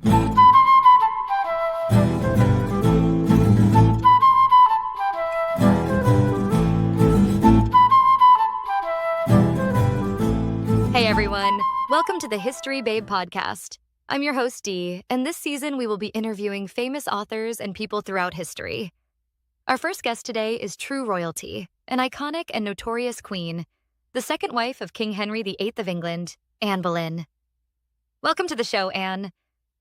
Hey everyone, welcome to the History Babe podcast. I'm your host Dee, and this season we will be interviewing famous authors and people throughout history. Our first guest today is true royalty, an iconic and notorious queen, the second wife of King Henry VIII of England, Anne Boleyn. Welcome to the show, Anne.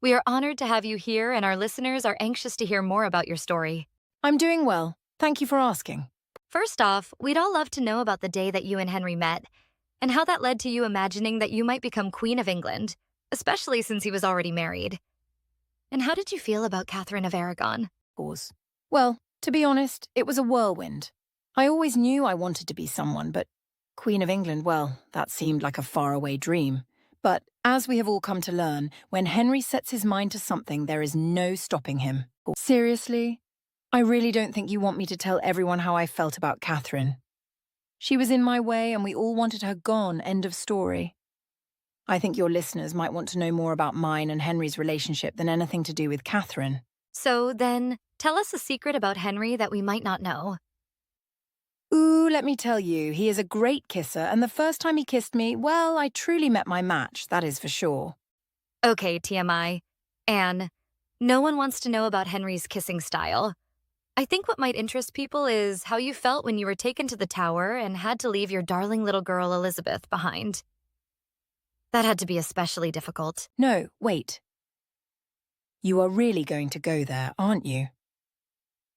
We are honored to have you here, and our listeners are anxious to hear more about your story. I'm doing well. Thank you for asking. First off, we'd all love to know about the day that you and Henry met, and how that led to you imagining that you might become Queen of England, especially since he was already married. And how did you feel about Catherine of Aragon? Pause. Well, to be honest, it was a whirlwind. I always knew I wanted to be someone, but Queen of England, well, that seemed like a faraway dream. But as we have all come to learn, when Henry sets his mind to something, there is no stopping him. Seriously? I really don't think you want me to tell everyone how I felt about Catherine. She was in my way and we all wanted her gone, end of story. I think your listeners might want to know more about mine and Henry's relationship than anything to do with Catherine. So then, tell us a secret about Henry that we might not know. Ooh, let me tell you, he is a great kisser, and the first time he kissed me, well, I truly met my match, that is for sure. Okay, TMI. Anne, no one wants to know about Henry's kissing style. I think what might interest people is how you felt when you were taken to the Tower and had to leave your darling little girl Elizabeth behind. That had to be especially difficult. No, wait. You are really going to go there, aren't you?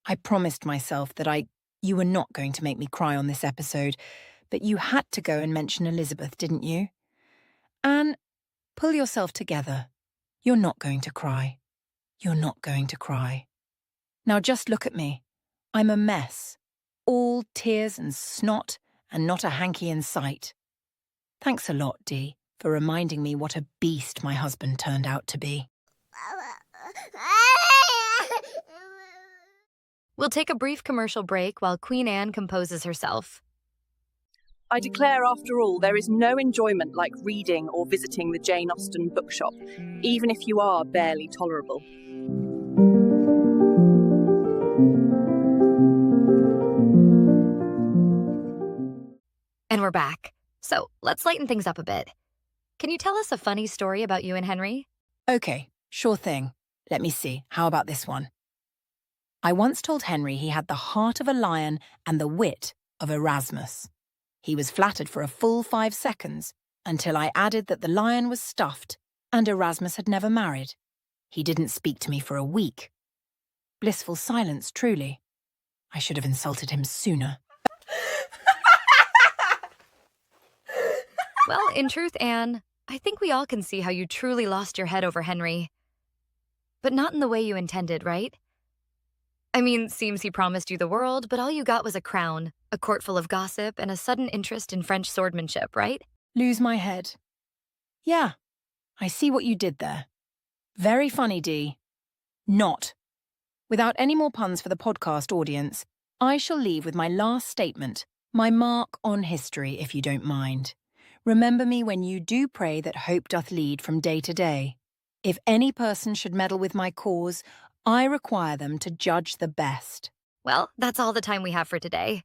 I promised myself that you were not going to make me cry on this episode, but you had to go and mention Elizabeth, didn't you? Anne, pull yourself together. You're not going to cry. You're not going to cry. Now just look at me. I'm a mess. All tears and snot, and not a hanky in sight. Thanks a lot, Dee, for reminding me what a beast my husband turned out to be. We'll take a brief commercial break while Queen Anne composes herself. I declare, after all, there is no enjoyment like reading or visiting the Jane Austen bookshop, even if you are barely tolerable. And we're back. So let's lighten things up a bit. Can you tell us a funny story about you and Henry? Okay, sure thing. Let me see. How about this one? I once told Henry he had the heart of a lion and the wit of Erasmus. He was flattered for a full 5 seconds until I added that the lion was stuffed and Erasmus had never married. He didn't speak to me for a week. Blissful silence, truly. I should have insulted him sooner. Well, in truth, Anne, I think we all can see how you truly lost your head over Henry. But not in the way you intended, right? I mean, seems he promised you the world, but all you got was a crown, a court full of gossip, and a sudden interest in French swordmanship, right? Lose my head. Yeah, I see what you did there. Very funny, Dee. Not. Without any more puns for the podcast audience, I shall leave with my last statement, my mark on history, if you don't mind. Remember me when you do pray that hope doth lead from day to day. If any person should meddle with my cause, I require them to judge the best. Well, that's all the time we have for today.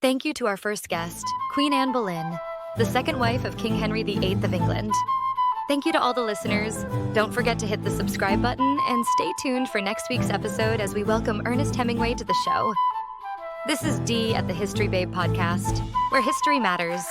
Thank you to our first guest, Queen Anne Boleyn, the second wife of King Henry VIII of England. Thank you to all the listeners. Don't forget to hit the subscribe button and stay tuned for next week's episode as we welcome Ernest Hemingway to the show. This is Dee at the History Babe podcast, where history matters.